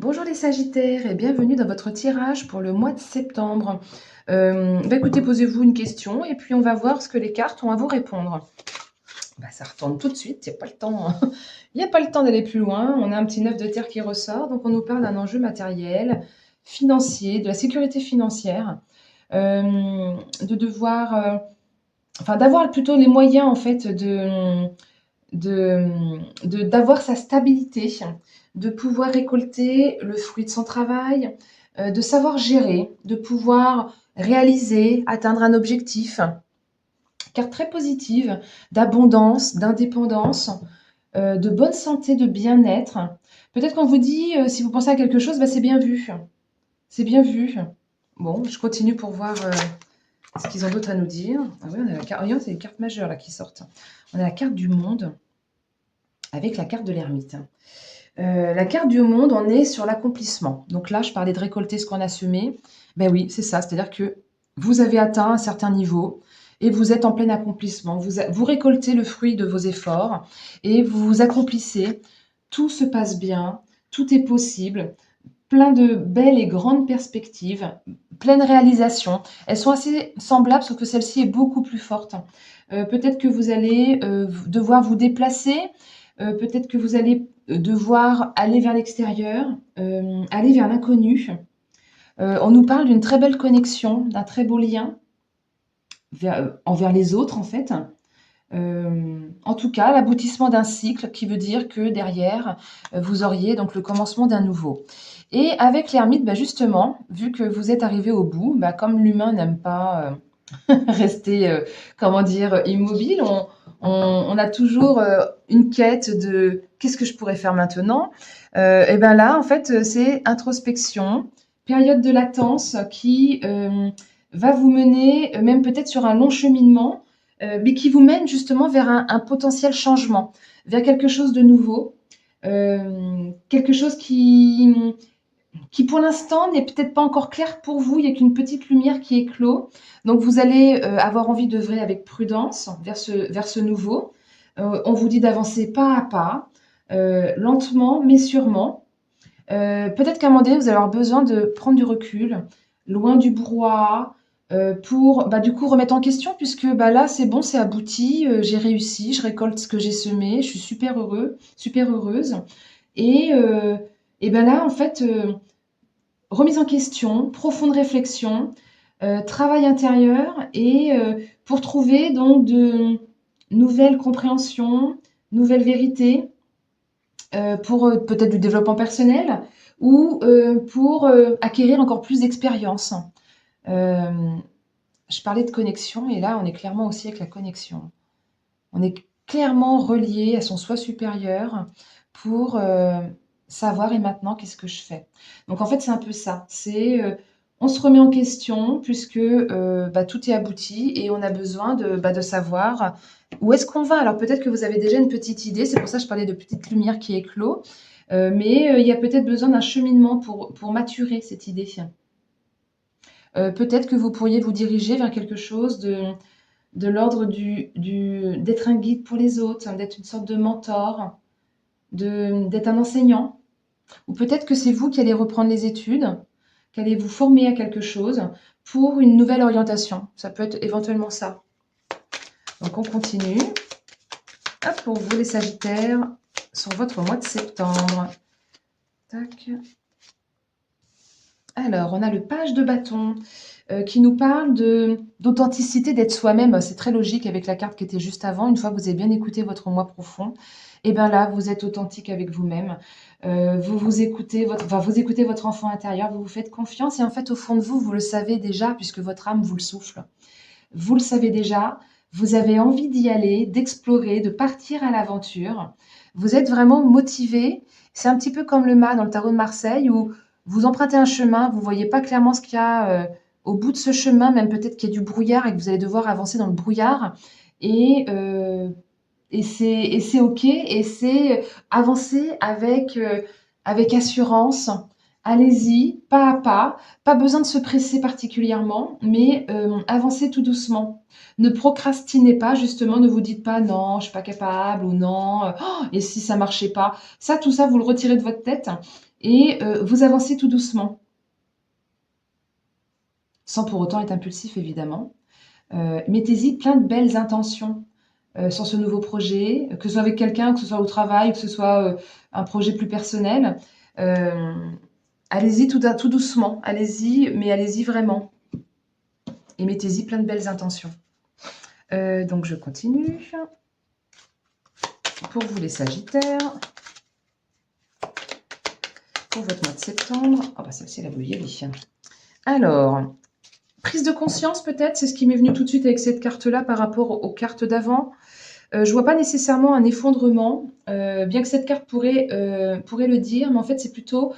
Bonjour les Sagittaires et bienvenue dans votre tirage pour le mois de septembre. Écoutez, posez-vous une question et puis on va voir ce que les cartes ont à vous répondre. Ça retourne tout de suite, il n'y a pas le temps, hein. Il n'y a pas le temps d'aller plus loin. On a un petit 9 de terre qui ressort, donc on nous parle d'un enjeu matériel, financier, de la sécurité financière, de devoir, d'avoir plutôt les moyens en fait d'avoir sa stabilité, de pouvoir récolter le fruit de son travail, de savoir gérer, de pouvoir réaliser, atteindre un objectif. Carte très positive d'abondance, d'indépendance, de bonne santé, de bien-être. Peut-être qu'on vous dit, si vous pensez à quelque chose, c'est bien vu. C'est bien vu. Bon, je continue pour voir ce qu'ils ont d'autre à nous dire. Ah oui, on a la carte. Regarde, c'est les cartes majeures là qui sortent. On a la carte du monde avec la carte de l'ermite. La carte du monde, on est sur l'accomplissement. Donc là, je parlais de récolter ce qu'on a semé. Ben oui, c'est ça. C'est-à-dire que vous avez atteint un certain niveau et vous êtes en plein accomplissement. Vous récoltez le fruit de vos efforts et vous vous accomplissez. Tout se passe bien, tout est possible. Plein de belles et grandes perspectives, pleine réalisation. Elles sont assez semblables, sauf que celle-ci est beaucoup plus forte. Peut-être que vous allez devoir vous déplacer, peut-être que vous allez devoir aller vers l'extérieur, aller vers l'inconnu. On nous parle d'une très belle connexion, d'un très beau lien envers les autres, en fait. En tout cas, l'aboutissement d'un cycle qui veut dire que derrière, vous auriez donc le commencement d'un nouveau. Et avec l'ermite, justement, vu que vous êtes arrivé au bout, comme l'humain n'aime pas rester, comment dire, immobile, on a toujours une quête de qu'est-ce que je pourrais faire maintenant. Et bien là, en fait, c'est introspection, période de latence qui va vous mener même peut-être sur un long cheminement, mais qui vous mène justement vers un potentiel changement, vers quelque chose de nouveau, quelque chose qui pour l'instant n'est peut-être pas encore clair pour vous, il n'y a qu'une petite lumière qui éclot. Donc vous allez avoir envie d'œuvrer avec prudence vers ce nouveau. On vous dit d'avancer pas à pas, lentement mais sûrement. Peut-être qu'à un moment donné, vous allez avoir besoin de prendre du recul, loin du brouhaha, pour du coup remettre en question, puisque là c'est bon, c'est abouti, j'ai réussi, je récolte ce que j'ai semé, je suis super heureux, super heureuse. Et, euh, et là, en fait, remise en question, profonde réflexion, travail intérieur et pour trouver donc de nouvelles compréhensions, nouvelles vérités, pour peut-être du développement personnel ou pour acquérir encore plus d'expérience. Euh, je parlais de connexion et là on est clairement aussi avec la connexion. On est clairement relié à son soi supérieur pour savoir et maintenant qu'est-ce que je fais. Donc en fait c'est un peu ça. C'est on se remet en question puisque tout est abouti et on a besoin de savoir où est-ce qu'on va. Alors peut-être que vous avez déjà une petite idée. C'est pour ça que je parlais de petite lumière qui éclot. Mais il y a peut-être besoin d'un cheminement pour maturer cette idée. Peut-être que vous pourriez vous diriger vers quelque chose de l'ordre d'être un guide pour les autres, hein, d'être une sorte de mentor, d'être un enseignant. Ou peut-être que c'est vous qui allez reprendre les études, qui allez vous former à quelque chose pour une nouvelle orientation. Ça peut être éventuellement ça. Donc on continue. Hop, pour vous les Sagittaires, sur votre mois de septembre. Tac. Alors, on a le page de bâton qui nous parle d'authenticité, d'être soi-même. C'est très logique avec la carte qui était juste avant. Une fois que vous avez bien écouté votre moi profond, et bien là, vous êtes authentique avec vous-même. Vous écoutez vous écoutez votre enfant intérieur, vous vous faites confiance et en fait, au fond de vous, vous le savez déjà puisque votre âme vous le souffle. Vous le savez déjà, vous avez envie d'y aller, d'explorer, de partir à l'aventure. Vous êtes vraiment motivé. C'est un petit peu comme le mât dans le tarot de Marseille où vous empruntez un chemin, vous ne voyez pas clairement ce qu'il y a au bout de ce chemin, même peut-être qu'il y a du brouillard et que vous allez devoir avancer dans le brouillard. Et, euh, et c'est OK, et c'est avancer avec assurance. Allez-y, pas à pas. Pas besoin de se presser particulièrement, mais avancez tout doucement. Ne procrastinez pas, justement, ne vous dites pas non, je suis pas capable ou non, oh, et si ça marchait pas. Ça, tout ça, vous le retirez de votre tête et vous avancez tout doucement, sans pour autant être impulsif évidemment. Mettez-y plein de belles intentions sur ce nouveau projet, que ce soit avec quelqu'un, que ce soit au travail, que ce soit un projet plus personnel. Euh, Allez-y tout doucement, allez-y, mais allez-y vraiment. Et mettez-y plein de belles intentions. Donc je continue. Pour vous les Sagittaires, pour votre mois de septembre. Ah bah celle-ci, elle a bouillé. Alors, prise de conscience peut-être, c'est ce qui m'est venu tout de suite avec cette carte-là par rapport aux cartes d'avant. Je vois pas nécessairement un effondrement, bien que cette carte pourrait le dire, mais en fait c'est plutôt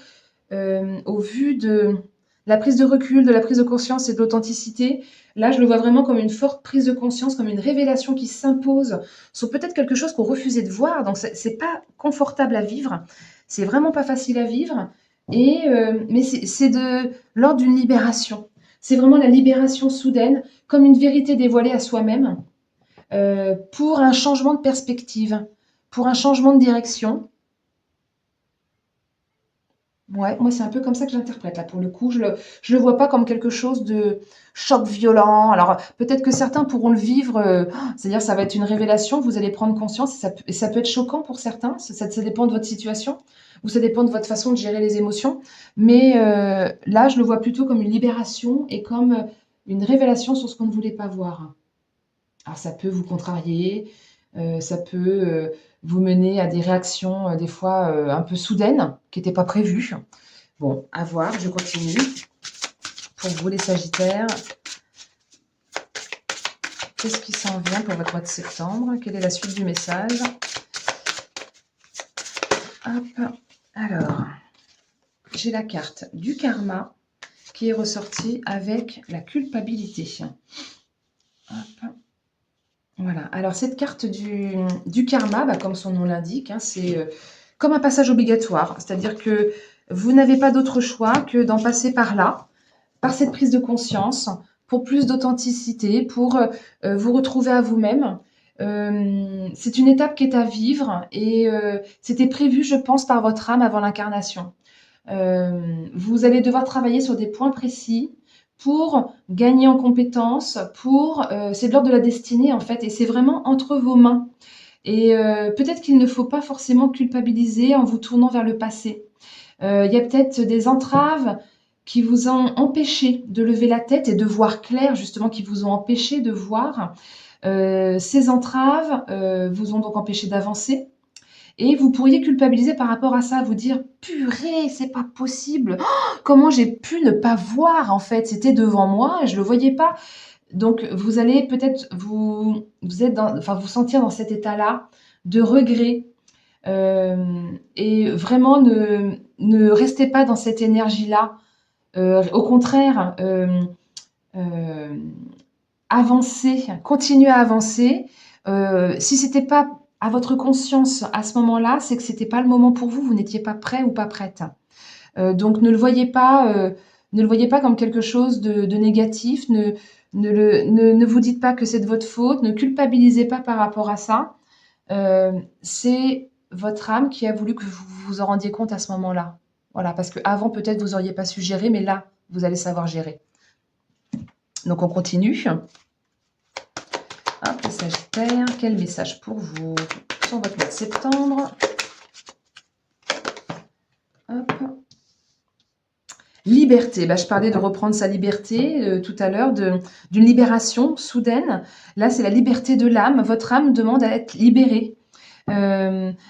au vu de la prise de recul, de la prise de conscience et de l'authenticité. Là, je le vois vraiment comme une forte prise de conscience, comme une révélation qui s'impose sur peut-être quelque chose qu'on refusait de voir. Donc c'est pas confortable à vivre, c'est vraiment pas facile à vivre. Et mais c'est de l'ordre d'une libération. C'est vraiment la libération soudaine, comme une vérité dévoilée à soi-même, pour un changement de perspective, pour un changement de direction. Ouais, moi, c'est un peu comme ça que j'interprète, là, pour le coup. Je le vois pas comme quelque chose de choc violent. Alors, peut-être que certains pourront le vivre, c'est-à-dire ça va être une révélation, vous allez prendre conscience, et ça peut être choquant pour certains, ça dépend de votre situation, ou ça dépend de votre façon de gérer les émotions. Mais là, je le vois plutôt comme une libération et comme une révélation sur ce qu'on ne voulait pas voir. Alors ça peut vous contrarier, ça peut, vous mener à des réactions, des fois, un peu soudaines, qui n'étaient pas prévues. Bon, à voir, je continue. Pour vous les Sagittaires, qu'est-ce qui s'en vient pour votre mois de septembre? Quelle est la suite du message? Hop, alors, j'ai la carte du karma qui est ressortie avec la culpabilité. Hop. Voilà, alors cette carte du karma, bah, comme son nom l'indique, hein, c'est comme un passage obligatoire, c'est-à-dire que vous n'avez pas d'autre choix que d'en passer par là, par cette prise de conscience, pour plus d'authenticité, pour vous retrouver à vous-même. C'est une étape qui est à vivre et c'était prévu, je pense, par votre âme avant l'incarnation. Vous allez devoir travailler sur des points précis pour gagner en compétences, c'est de l'ordre de la destinée en fait, et c'est vraiment entre vos mains. Et peut-être qu'il ne faut pas forcément culpabiliser en vous tournant vers le passé. Il y a peut-être des entraves qui vous ont empêché de lever la tête et de voir clair, justement, qui vous ont empêché de voir. Ces entraves vous ont donc empêché d'avancer. Et vous pourriez culpabiliser par rapport à ça, vous dire: «Purée, c'est pas possible! Oh, comment j'ai pu ne pas voir, en fait? C'était devant moi et je le voyais pas». Donc vous allez peut-être vous sentir dans cet état-là de regret, et vraiment ne restez pas dans cette énergie-là. Au contraire, avancez, continuez à avancer. Si c'était pas à votre conscience à ce moment-là, c'est que c'était pas le moment pour vous, vous n'étiez pas prêt ou pas prête. Donc ne le voyez pas comme quelque chose de négatif, ne vous dites pas que c'est de votre faute, ne culpabilisez pas par rapport à ça. C'est votre âme qui a voulu que vous vous en rendiez compte à ce moment-là. Voilà, parce qu'avant peut-être vous auriez pas su gérer, mais là, vous allez savoir gérer. Donc on continue. Hop, les Sagittaires, quel message pour vous sur votre mois de septembre? Hop. Liberté, bah, je parlais de reprendre sa liberté tout à l'heure, d'une libération soudaine. Là, c'est la liberté de l'âme. Votre âme demande à être libérée,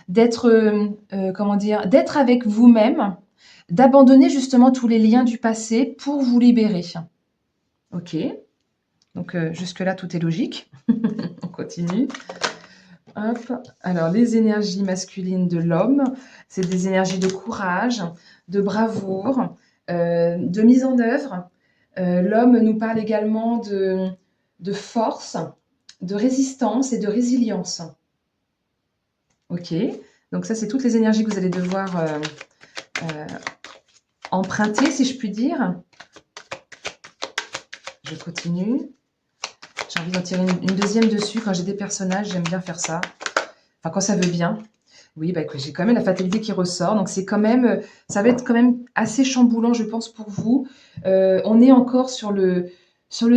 d'être, comment dire, d'être avec vous-même, d'abandonner justement tous les liens du passé pour vous libérer. Ok, donc jusque-là, tout est logique. On continue. Hop. Alors, les énergies masculines de l'homme, c'est des énergies de courage, de bravoure, de mise en œuvre. L'homme nous parle également de force, de résistance et de résilience. Ok, donc ça, c'est toutes les énergies que vous allez devoir emprunter, si je puis dire. Je continue. J'ai envie d'en tirer une deuxième dessus. Quand j'ai des personnages, j'aime bien faire ça. Enfin, quand ça veut bien. Oui, bah, écoute, j'ai quand même la fatalité qui ressort, donc c'est quand même, ça va être quand même assez chamboulant, je pense, pour vous. On est encore sur le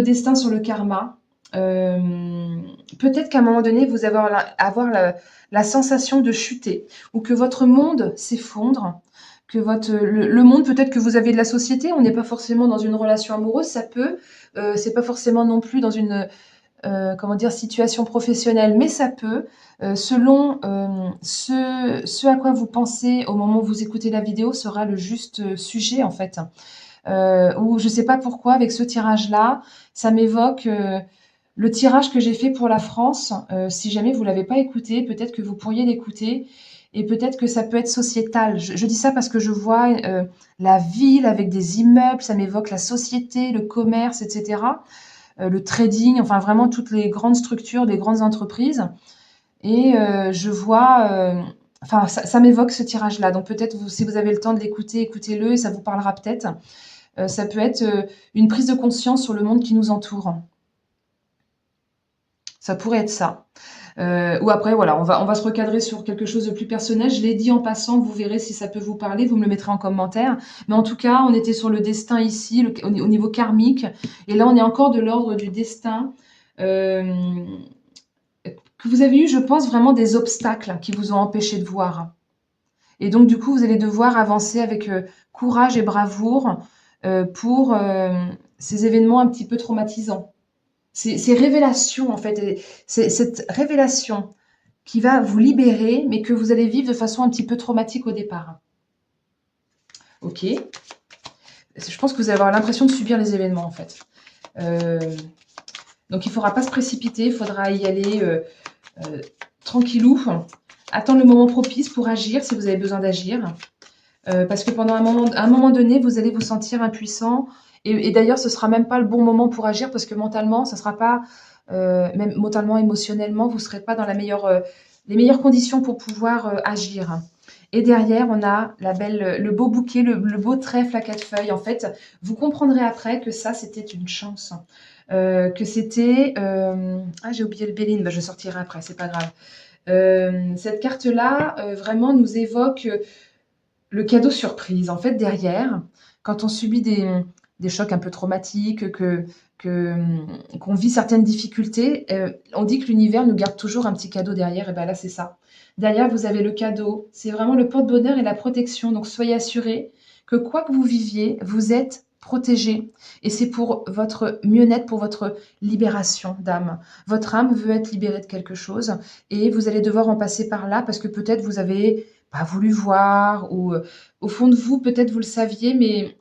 destin, sur le karma. Peut-être qu'à un moment donné, vous allez avoir la sensation de chuter ou que votre monde s'effondre, que le monde, peut-être que vous avez de la société, on n'est pas forcément dans une relation amoureuse, ça peut, c'est pas forcément non plus dans une comment dire, situation professionnelle, mais ça peut, selon ce à quoi vous pensez au moment où vous écoutez la vidéo sera le juste sujet en fait. Ou je ne sais pas pourquoi avec ce tirage-là, ça m'évoque le tirage que j'ai fait pour la France. Si jamais vous l'avez pas écouté, peut-être que vous pourriez l'écouter et peut-être que ça peut être sociétal. Je dis ça parce que je vois la ville avec des immeubles, ça m'évoque la société, le commerce, etc. Le trading, enfin vraiment toutes les grandes structures des grandes entreprises. Et je vois, enfin ça m'évoque ce tirage-là. Donc peut-être si vous avez le temps de l'écouter, écoutez-le et ça vous parlera peut-être. Ça peut être une prise de conscience sur le monde qui nous entoure. Ça pourrait être ça. Ou après, voilà, on va se recadrer sur quelque chose de plus personnel. Je l'ai dit en passant, vous verrez si ça peut vous parler, vous me le mettrez en commentaire. Mais en tout cas, on était sur le destin ici, au niveau karmique. Et là, on est encore de l'ordre du destin. Euh, que vous avez eu, je pense, vraiment des obstacles qui vous ont empêché de voir. Et donc, du coup, vous allez devoir avancer avec courage et bravoure pour ces événements un petit peu traumatisants. Ces révélations, en fait, c'est cette révélation qui va vous libérer, mais que vous allez vivre de façon un petit peu traumatique au départ. Ok. Je pense que vous allez avoir l'impression de subir les événements, en fait. Euh, donc, il ne faudra pas se précipiter, il faudra y aller tranquillou, attendre le moment propice pour agir si vous avez besoin d'agir. Parce que pendant un moment donné, vous allez vous sentir impuissant. Et d'ailleurs, ce ne sera même pas le bon moment pour agir parce que mentalement, ça sera pas, même mentalement, émotionnellement, vous ne serez pas dans les meilleures conditions pour pouvoir agir. Et derrière, on a le beau bouquet, le beau trèfle à 4 feuilles. En fait, vous comprendrez après que ça, c'était une chance. Que c'était... Ah, j'ai oublié le Béline, bah, je sortirai après, c'est pas grave. Cette carte-là, vraiment, nous évoque le cadeau surprise. En fait, derrière, quand on subit des chocs un peu traumatiques, qu'on vit certaines difficultés, on dit que l'univers nous garde toujours un petit cadeau derrière. Et bien là, c'est ça. Derrière, vous avez le cadeau. C'est vraiment le porte-bonheur et la protection. Donc, soyez assurés que quoi que vous viviez, vous êtes protégé. Et c'est pour votre mieux-être, pour votre libération d'âme. Votre âme veut être libérée de quelque chose et vous allez devoir en passer par là parce que peut-être vous avez pas voulu voir ou au fond de vous, peut-être vous le saviez, mais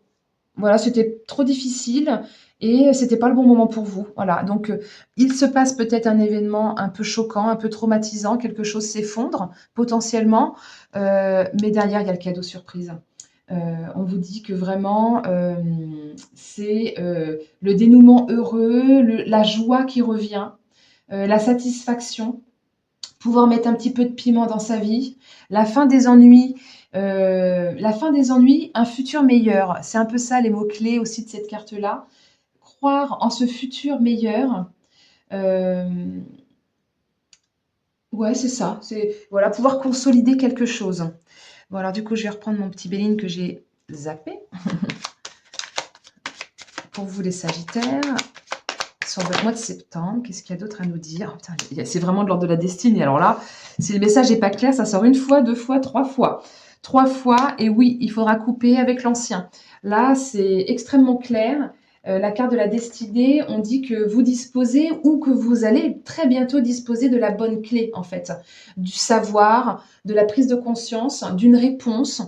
voilà, c'était trop difficile et c'était pas le bon moment pour vous. Voilà, donc il se passe peut-être un événement un peu choquant, un peu traumatisant, quelque chose s'effondre potentiellement, mais derrière, il y a le cadeau surprise. On vous dit que vraiment, c'est le dénouement heureux, la joie qui revient, la satisfaction, pouvoir mettre un petit peu de piment dans sa vie, la fin des ennuis, un futur meilleur. C'est un peu ça les mots-clés aussi de cette carte-là. Croire en ce futur meilleur. Euh, ouais, c'est ça. C'est voilà, pouvoir consolider quelque chose. Bon, alors du coup, je vais reprendre mon petit Béline que j'ai zappé pour vous les Sagittaires. Sur votre mois de septembre, qu'est-ce qu'il y a d'autre à nous dire? Oh, putain, c'est vraiment de l'ordre de la destinée. Alors là, si le message n'est pas clair, ça sort une fois, deux fois, trois fois. Trois fois, et oui, il faudra couper avec l'ancien. Là, c'est extrêmement clair. La carte de la destinée, on dit que vous disposez ou que vous allez très bientôt disposer de la bonne clé, en fait, du savoir, de la prise de conscience, d'une réponse.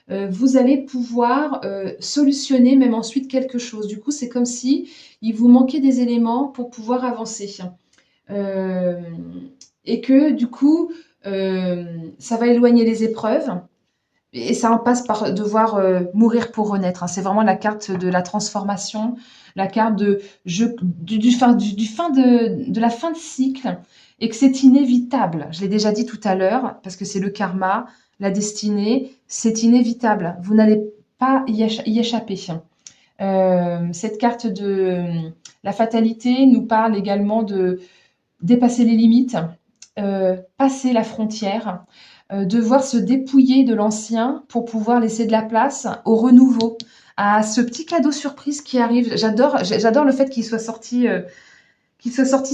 Vous allez pouvoir solutionner même ensuite quelque chose. Du coup, c'est comme si il vous manquait des éléments pour pouvoir avancer. Euh, et que du coup, ça va éloigner les épreuves et ça en passe par devoir mourir pour renaître. Hein. C'est vraiment la carte de la transformation, la carte de la fin de cycle et que c'est inévitable. Je l'ai déjà dit tout à l'heure parce que c'est le karma, la destinée, c'est inévitable. Vous n'allez pas y échapper. Cette carte de la fatalité nous parle également de dépasser les limites, passer la frontière. devoir se dépouiller de l'ancien pour pouvoir laisser de la place au renouveau, à ce petit cadeau surprise qui arrive. J'adore le fait qu'il soit sorti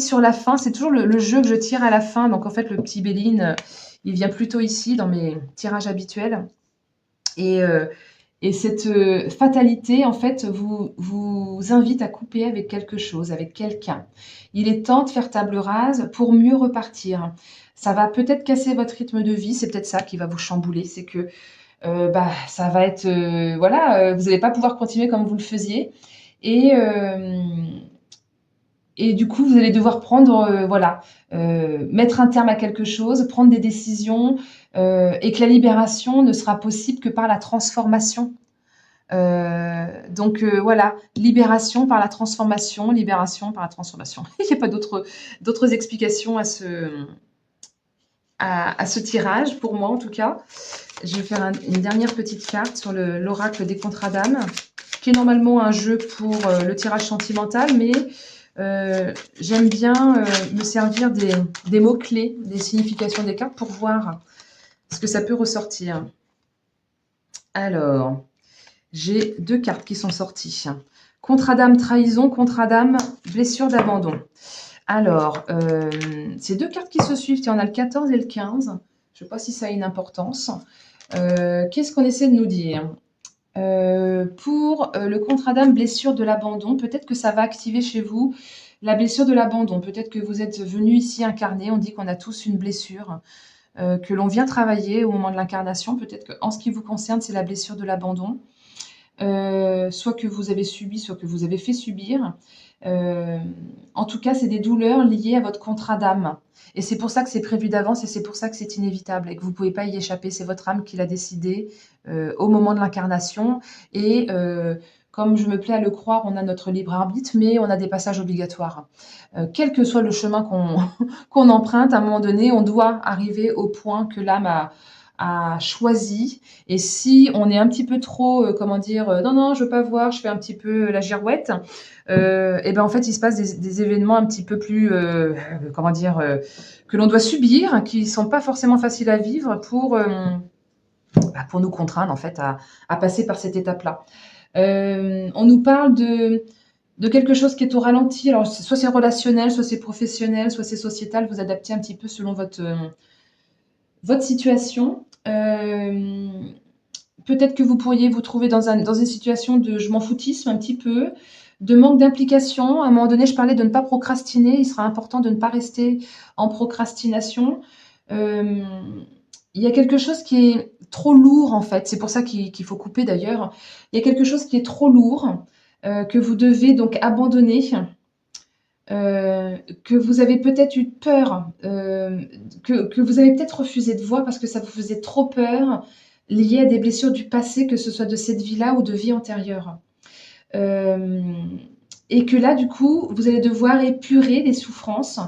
sur la fin. C'est toujours le jeu que je tire à la fin. Donc en fait, le petit Béline, il vient plutôt ici dans mes tirages habituels. Et, euh, et cette fatalité, en fait, vous invite à couper avec quelque chose, avec quelqu'un. Il est temps de faire table rase pour mieux repartir. Ça va peut-être casser votre rythme de vie, c'est peut-être ça qui va vous chambouler, c'est que ça va être, voilà, vous n'allez pas pouvoir continuer comme vous le faisiez. Et, euh, et du coup, vous allez devoir prendre, voilà, mettre un terme à quelque chose, prendre des décisions, et que la libération ne sera possible que par la transformation. Voilà, libération par la transformation, libération par la transformation. Il n'y a pas d'autres explications à ce tirage, pour moi en tout cas. Je vais faire une dernière petite carte sur l'oracle des contrats d'âme, qui est normalement un jeu pour le tirage sentimental, mais j'aime bien me servir des mots-clés, des significations des cartes pour voir ce que ça peut ressortir. Alors, j'ai 2 cartes qui sont sorties. Contrat d'âme, trahison, contrat d'âme, blessure d'abandon. Alors, ces 2 cartes qui se suivent, il y en a le 14 et le 15. Je ne sais pas si ça a une importance. Qu'est-ce qu'on essaie de nous dire? Pour le contrat d'âme, blessure de l'abandon, peut-être que ça va activer chez vous la blessure de l'abandon. Peut-être que vous êtes venu ici incarner. On dit qu'on a tous une blessure que l'on vient travailler au moment de l'incarnation. Peut-être qu'en ce qui vous concerne, c'est la blessure de l'abandon. Soit que vous avez subi, soit que vous avez fait subir. En tout cas, c'est des douleurs liées à votre contrat d'âme. Et c'est pour ça que c'est prévu d'avance et c'est pour ça que c'est inévitable et que vous ne pouvez pas y échapper. C'est votre âme qui l'a décidé au moment de l'incarnation. Et comme je me plais à le croire, on a notre libre arbitre, mais on a des passages obligatoires. Quel que soit le chemin qu'on emprunte, à un moment donné, on doit arriver au point que l'âme a choisi. Et si on est un petit peu trop, comment dire, non, non, je veux pas voir, je fais un petit peu la girouette, et ben en fait, il se passe des événements un petit peu plus, comment dire, que l'on doit subir, qui sont pas forcément faciles à vivre pour nous contraindre en fait à passer par cette étape-là. On nous parle de quelque chose qui est au ralenti. Alors, soit c'est relationnel, soit c'est professionnel, soit c'est sociétal. Vous adaptez un petit peu selon votre situation. Peut-être que vous pourriez vous trouver dans une situation de je m'en foutisme un petit peu, de manque d'implication. À un moment donné, je parlais de ne pas procrastiner. Il sera important de ne pas rester en procrastination. Euh, il y a quelque chose qui est trop lourd en fait. C'est pour ça qu'il faut couper d'ailleurs. Il y a quelque chose qui est trop lourd que vous devez donc abandonner. Que vous avez peut-être eu peur, que vous avez peut-être refusé de voir parce que ça vous faisait trop peur, lié à des blessures du passé, que ce soit de cette vie-là ou de vie antérieure. Euh, et que là, du coup, vous allez devoir épurer les souffrances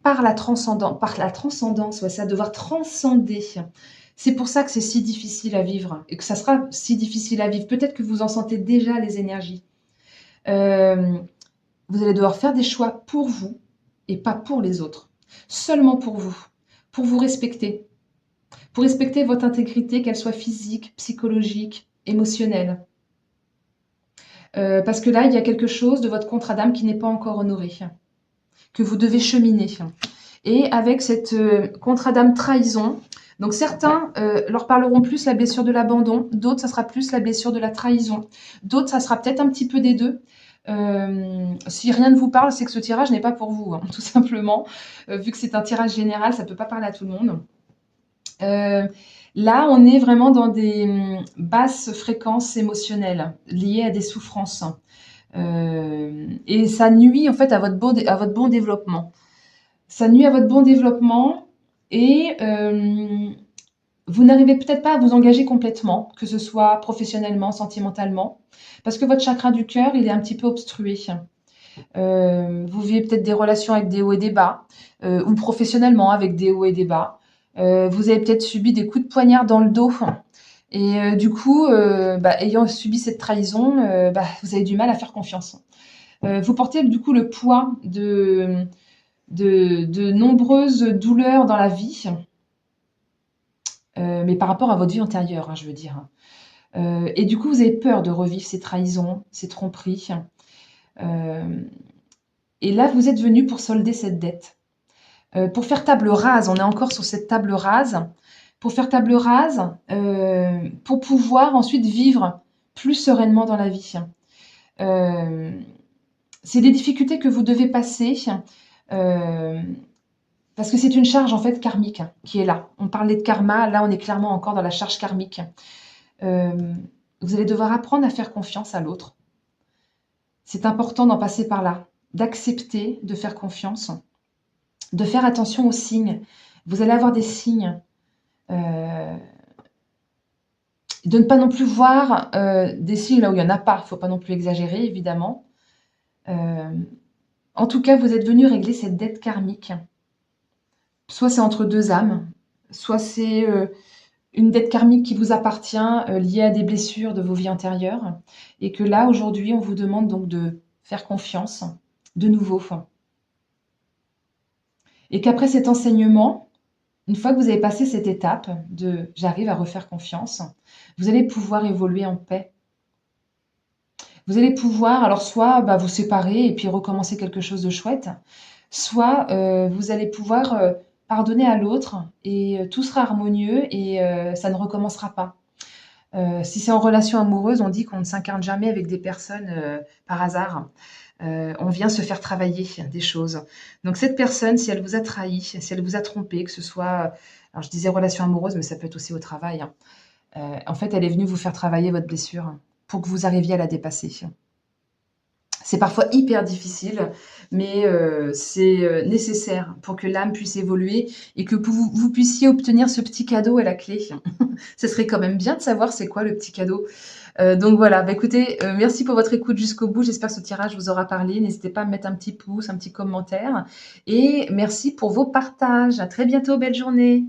par la transcendance, ouais, ça va devoir transcender. C'est pour ça que c'est si difficile à vivre et que ça sera si difficile à vivre. Peut-être que vous en sentez déjà les énergies. Euh, Vous allez devoir faire des choix pour vous et pas pour les autres. Seulement pour vous respecter. Pour respecter votre intégrité, qu'elle soit physique, psychologique, émotionnelle. Parce que là, il y a quelque chose de votre contrat d'âme qui n'est pas encore honoré, que vous devez cheminer. Et avec cette contrat d'âme trahison, donc certains leur parleront plus la blessure de l'abandon, d'autres, ça sera plus la blessure de la trahison, d'autres, ça sera peut-être un petit peu des deux. Si rien ne vous parle, c'est que ce tirage n'est pas pour vous, hein, tout simplement. Vu que c'est un tirage général, ça ne peut pas parler à tout le monde. Là, on est vraiment dans des basses fréquences émotionnelles liées à des souffrances. Et ça nuit en fait à votre bon développement. Ça nuit à votre bon développement et vous n'arrivez peut-être pas à vous engager complètement, que ce soit professionnellement, sentimentalement, parce que votre chakra du cœur, il est un petit peu obstrué. Vous vivez peut-être des relations avec des hauts et des bas, ou professionnellement avec des hauts et des bas. Vous avez peut-être subi des coups de poignard dans le dos. Et du coup, ayant subi cette trahison, vous avez du mal à faire confiance. Vous portez du coup le poids de nombreuses douleurs dans la vie mais par rapport à votre vie antérieure, hein, je veux dire. Et du coup, vous avez peur de revivre ces trahisons, ces tromperies. Et là, vous êtes venu pour solder cette dette. Pour faire table rase, on est encore sur cette table rase. Pour faire table rase, pour pouvoir ensuite vivre plus sereinement dans la vie. Euh, c'est des difficultés que vous devez passer euh, parce que c'est une charge en fait karmique qui est là. On parlait de karma, là on est clairement encore dans la charge karmique. Euh, vous allez devoir apprendre à faire confiance à l'autre. C'est important d'en passer par là, d'accepter de faire confiance, de faire attention aux signes. Vous allez avoir des signes. Euh, de ne pas non plus voir des signes là où il n'y en a pas. Il ne faut pas non plus exagérer, évidemment. Euh, en tout cas, vous êtes venu régler cette dette karmique. Soit c'est entre deux âmes, soit c'est une dette karmique qui vous appartient, liée à des blessures de vos vies antérieures. Et que là, aujourd'hui, on vous demande donc de faire confiance de nouveau. Et qu'après cet enseignement, une fois que vous avez passé cette étape de j'arrive à refaire confiance, vous allez pouvoir évoluer en paix. Vous allez pouvoir, alors soit vous séparer et puis recommencer quelque chose de chouette, soit vous allez pouvoir pardonner à l'autre et tout sera harmonieux et ça ne recommencera pas. Si c'est en relation amoureuse, on dit qu'on ne s'incarne jamais avec des personnes par hasard. On vient se faire travailler des choses. Donc cette personne, si elle vous a trahi, si elle vous a trompé, que ce soit, alors je disais relation amoureuse, mais ça peut être aussi au travail, hein. En fait, elle est venue vous faire travailler votre blessure pour que vous arriviez à la dépasser. C'est parfois hyper difficile, mais c'est nécessaire pour que l'âme puisse évoluer et que vous puissiez obtenir ce petit cadeau à la clé. Ce serait quand même bien de savoir c'est quoi le petit cadeau. Donc voilà, écoutez, merci pour votre écoute jusqu'au bout. J'espère que ce tirage vous aura parlé. N'hésitez pas à me mettre un petit pouce, un petit commentaire. Et merci pour vos partages. À très bientôt, belle journée.